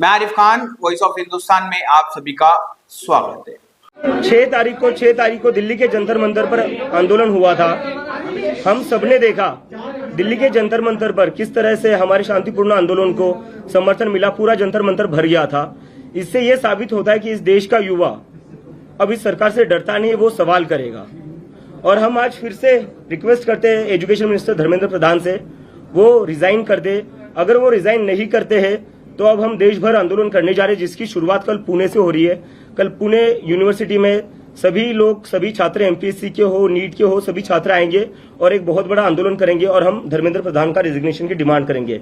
मैं Arif Khan, voice of Hindustan में आप सभी का स्वागत है। 6 तारीख को दिल्ली के जंतर मंतर पर आंदोलन हुआ था। हम सबने देखा दिल्ली के जंतर मंतर पर किस तरह से हमारे शांतिपूर्ण आंदोलन को समर्थन मिला, पूरा जंतर मंतर भर गया था। इससे यह साबित होता है कि इस देश का युवा अब इस सरकार से डरता नहीं है, वो सवाल करेगा। और हम आज फिर से रिक्वेस्ट करते हैं एजुकेशन मिनिस्टर धर्मेंद्र प्रधान से, वो रिजाइन कर दे। अगर वो रिजाइन नहीं करते हैं तो अब हम देश भर आंदोलन करने जा रहे हैं, जिसकी शुरुआत कल पुणे से हो रही है। कल पुणे यूनिवर्सिटी में सभी लोग, सभी छात्र एमपीएससी के हो, नीट के हो, सभी छात्र आएंगे और एक बहुत बड़ा आंदोलन करेंगे और हम धर्मेंद्र प्रधान का रेजिग्नेशन की डिमांड करेंगे।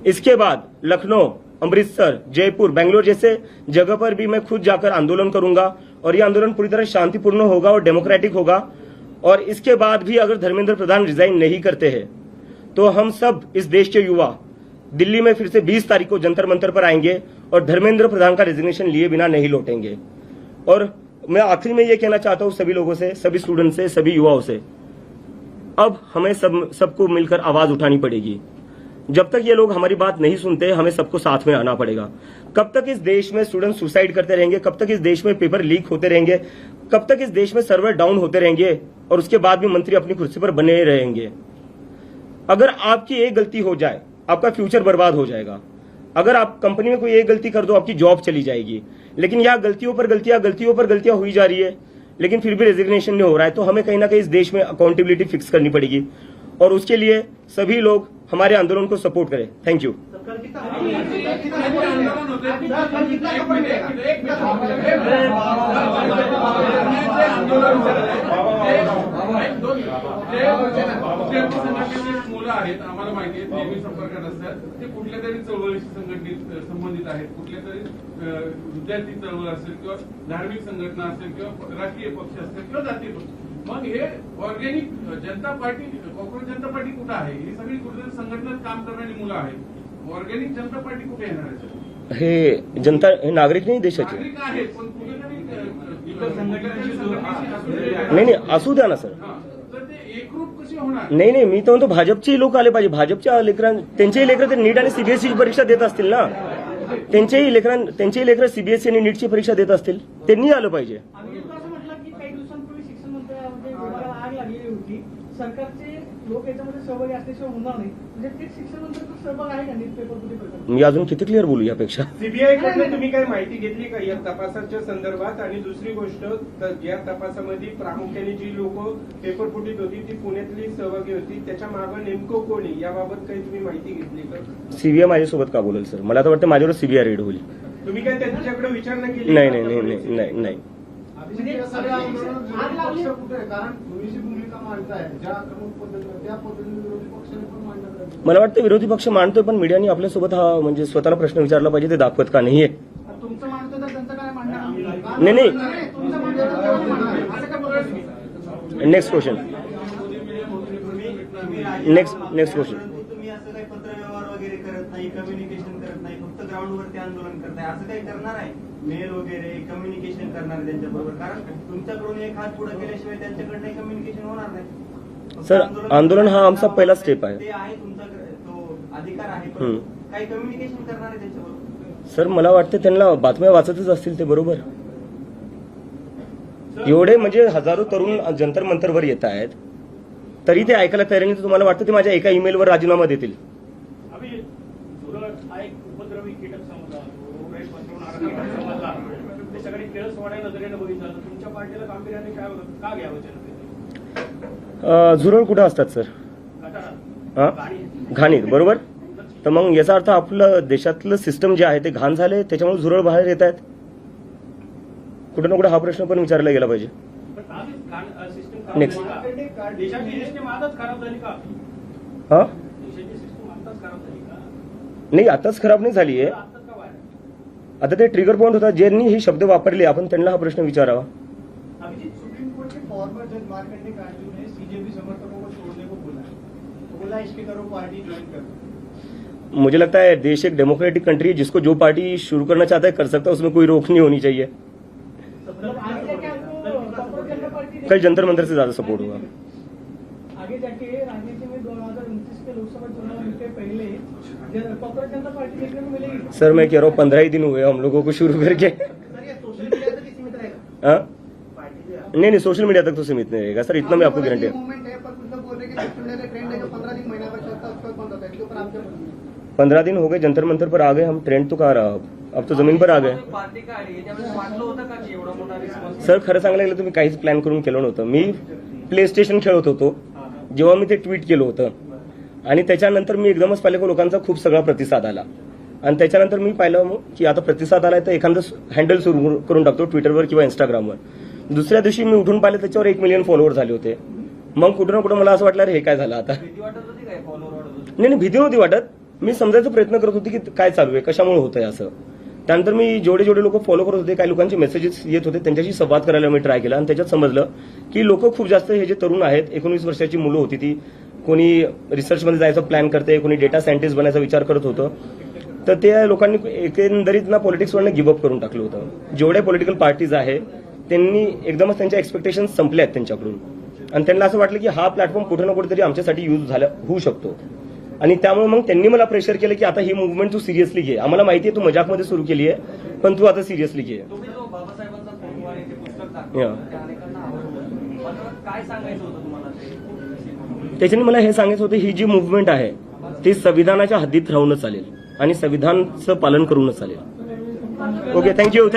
इसके बाद लखनऊ, अमृतसर, जयपुर, बेंगलोर जैसे जगह पर भी मैं खुद जाकर आंदोलन करूंगा और यह आंदोलन पूरी तरह शांतिपूर्ण होगा और डेमोक्रेटिक होगा। और इसके बाद भी अगर धर्मेंद्र प्रधान रिजाइन नहीं करते हैं तो हम सब इस देश के युवा दिल्ली में फिर से 20 तारीख को जंतर मंतर पर आएंगे और धर्मेंद्र प्रधान का रेजिग्नेशन लिए बिना नहीं लौटेंगे। और मैं आखिरी में ये कहना चाहता हूं सभी लोगों से, सभी स्टूडेंट से, सभी युवाओं से, अब हमें सबको मिलकर आवाज उठानी पड़ेगी। जब तक ये लोग हमारी बात नहीं सुनते, हमें सबको साथ में आना पड़ेगा। कब तक इस देश में स्टूडेंट सुसाइड करते रहेंगे, कब तक इस देश में पेपर लीक होते रहेंगे, कब तक इस देश में सर्वर डाउन होते रहेंगे और उसके बाद भी मंत्री अपनी कुर्सी पर बने रहेंगे। अगर आपकी एक गलती हो जाए, आपका फ्यूचर बर्बाद हो जाएगा। अगर आप कंपनी में कोई एक गलती कर दो, आपकी जॉब चली जाएगी। लेकिन यह गलतियों पर गलतियां हुई जा रही है, लेकिन फिर भी रेजिग्नेशन नहीं हो रहा है। तो हमें कहीं ना कहीं इस देश में अकाउंटेबिलिटी फिक्स करनी पड़ेगी और उसके लिए सभी लोग हमारे आंदोलन को सपोर्ट करें। Thank you. मुलं आहेत, आम्हाला माहिती आहे, नेहमी संपर्कात असतात, ते कुठल्या तरी चळवळीशी संबंधित आहेत, कुठल्या तरी विद्यार्थी चळवळ असेल किंवा धार्मिक संघटना असेल किंवा राष्ट्रीय पक्ष असेल किंवा जातीय पक्ष। मग हे ऑर्गॅनिक जनता पार्टी, कॉक्रोच जनता पार्टी कुठं आहे? ही सगळी कुठेतरी संघटनेत काम करणारी मुलं आहेत। ऑर्गॅनिक जनता पार्टी कुठे येणार आहे? हे जनता, हे नागरिक नाही देशाचे, नागरिक आहेत, पण कुठेतरी नाही असू द्या ना सर। तर ते एकरूप कसे होणार? नाही, मी तर म्हणतो भाजपचे लोक आले पाहिजे। भाजपच्या त्यांचेही लेकरं ते नीट आणि सीबीएसई परीक्षा देत असतील ना, त्यांचेही लेकरं सीबीएसई आणि नीटची परीक्षा देत असतील, त्यांनी आलं पाहिजे। सरकारचे लोक याच्यामध्ये सहभागी असल्याशिवाय होणार नाही, म्हणजे ते शिक्षण मंत्र्यांचा सहभाग आहे का नीट पेपर फुटी प्रकरणात? मी अजून किती क्लिअर बोलू यापेक्षा? सीबीआय कडून तुम्ही काही माहिती घेतली का या तपासाच्या संदर्भात? आणि दुसरी गोष्ट, या तपासामध्ये प्रामुख्याने जी लोक पेपर फुटीत होती ती पुण्यातली सहभागी होती, त्याच्या मागे नेमकं कोणी, याबाबत काही तुम्ही माहिती घेतली का? सीबीआय माझ्यासोबत का बोलेल सर? मला तर वाटतं माझ्यावर सीबीआय रेड होईल। तुम्ही काय त्यांच्याकडे विचारणा केली? नाही। मला वाटतं विरोधी पक्ष मांडतोय, पण मीडियाने आपल्यासोबत हा म्हणजे स्वतःला प्रश्न विचारला पाहिजे, ते दाखवत का नाहीये? तुमचं मानतो तर त्यांचं काय मांडणार? नाही। तुमचं मानतो नेक्स्ट क्वेश्चन। Next question. तुम्ही असं काही पत्रव्यवहार वगैरे करत नाही, कम्युनिकेशन करत नाही, फक्त ग्राउंडवरती आंदोलन करताय, असं काही करणार आहे? मेल वगैरे कम्युनिकेशन करणार आहे त्यांच्याबरोबर? कारण तुमच्याकडून एक हात पुढे केल्याशिवाय त्यांच्याकडनं कम्युनिकेशन होणार नाही सर। आंदोलन हा आमचा पहिला स्टेप आहे, ते आहे तुमचा तो अधिकार आहे, पण काही कम्युनिकेशन करणार आहे त्यांच्याबरोबर? सर मला वाटतं त्यांना बातम्या वाचतच असतील ते, बरोबर? एवढे म्हणजे हजारो तरुण जंतर मंतरवर येत आहेत तरी ते ऐकायला तयार नाही, तर तुम्हाला वाटतं ते माझ्या एका ईमेलवर राजीनामा देतील? उपद्रवी कीटक समजला, त्याच्याकडे केळसवाड्या नजरेनं बघितलं तर तुमच्या पार्टीला गांभीर्याने का घ्यावं जनतेने? झुरळ कुठं असतात सर? हा, घाणीत, बरोबर? तर मग याचा अर्थ आपलं देशातलं सिस्टम जे आहे ते घाण झाले, त्याच्यामुळे झुरळ बाहेर येत आहेत। कुठे ना कुठे हा प्रश्न पण विचारला गेला पाहिजे। नेक्स्ट। देशाची सिस्टम आताच खराब झाली का? हा, देशाची सिस्टम आताच खराब झाली का? नाही, आताच खराब नाही झाली आहे। आता ते ट्रिगर पॉइंट होता, ज्यांनी हे शब्द वापरले आपण त्यांना हा प्रश्न विचारावा। अभिजीत, सुप्रीम कोर्ट के फॉर्मर जज मार्कंडे कांजू ने सीजेपी समर्थकों को छोड़ने को बोला इसके करो पार्टी ज्वाइन कर। मुझे लगता है देश एक डेमोक्रेटिक कंट्री है, जिसको जो पार्टी शुरू करना चाहता है कर सकता है, उसमें कोई रोक नहीं होनी चाहिए। कल जंतर मंतर से ज्यादा सपोर्ट होगा। आगे जाके राजनीति में 2029 के लोकसभा चुनाव के पहले पॉपुलर जनता पार्टी देखने को मिलेगी। सर मैं कह रहा हूँ 15 ही दिन हुए हम लोगों को शुरू करके। सर ये सोशल मीडिया तक ही सीमित रहेगा हाँ? पार्टी जो नहीं सोशल मीडिया तक तो सीमित नहीं रहेगा सर, इतना मैं आपको गारंटी। मूवमेंट है, पर कुछ लोग बोल रहे हैं कि सोशल मीडिया का ट्रेंड है जो 15 दिन महीना भर चलता है उसके बाद बंद होता है, इसके ऊपर आप क्या बोलेंगे? 15 दिन हो गए, जंतर मंतर पर आ गए हम, ट्रेंड तो कहाँ रहा अब तो जमीन पर आ गए। पार्टी काय आहे त्यावेळेस वाटलं होतं का की एवढा मोठा रिस्पॉन्स? सर खरं सांगायला गेलं तर मी काहीच प्लॅन करून केलं नव्हतं. मी प्ले स्टेशन खेळत होतो जेव्हा मी ते ट्विट केलं होतं, आणि त्याच्यानंतर मी एकदमच पाहिलं की लोकांचा खूप सगळा प्रतिसाद आला, आणि त्याच्यानंतर मी पाहिलं की आता प्रतिसाद आलाय तर एखादं हँडल सुरू करून टाकतो ट्विटरवर किंवा इंस्टाग्रामवर. दुसऱ्या दिवशी मी उठून पाहिलं त्याच्यावर 1 मिलियन फॉलोअर झाले होते. मग कुठं ना कुठं मला असं वाटलं अरे हे काय झालं आता. भीती वाटत होती काय फॉलोअर वाढत होती? नाही भीती नव्हती वाटत, मी समजायचा प्रयत्न करत होते की काय चालू आहे, कशामुळे होतंय असं. त्यानंतर मी जेवढे लोक फॉलो करत होते, काही लोकांचे मेसेजेस येत होते, त्यांच्याशी संवाद करायला मी ट्राय केला, आणि त्याच्यात समजलं की लोक खूप जास्त हे जे तरुण आहेत, 19 वर्षाची मुलं होती ती, कोणी रिसर्चमध्ये जायचा प्लॅन करते, कोणी डेटा सायंटिस्ट बनायचा विचार करत होतं. तर त्या लोकांनी एकंदरीत ना पॉलिटिक्सवरनं गिव्हअप करून टाकलं होतं. जेवढ्या पॉलिटिकल पार्टीज आहेत त्यांनी एकदमच त्यांच्या एक्सपेक्टेशन संपल्या आहेत त्यांच्याकडून, आणि त्यांना असं वाटलं की हा प्लॅटफॉर्म कुठे ना कुठेतरी आमच्यासाठी यूज होऊ शकतो. आणि त्यामुळे मग त्यांनी मला प्रेशर केलं की आता ही मुव्हमेंट तू सिरियसली घे, आम्हाला माहिती आहे तू मजाकमध्ये सुरू केली आहे, पण तू आता सिरियसली घे. तुम्ही जो बाबासाहेबांचा फोटो आणि ते पुस्तक Yeah. दाखवलं ते अनेकांना आवडलं, मात्र काय सांगायचं होतं तुम्हाला ते? त्याच्याने मला हे सांगायचं होतं ही जी मुव्हमेंट आहे ती संविधानाच्या हद्दीत राहूनच चालेल आणि संविधानाचं पालन करूनच चालेल. Okay, thank you.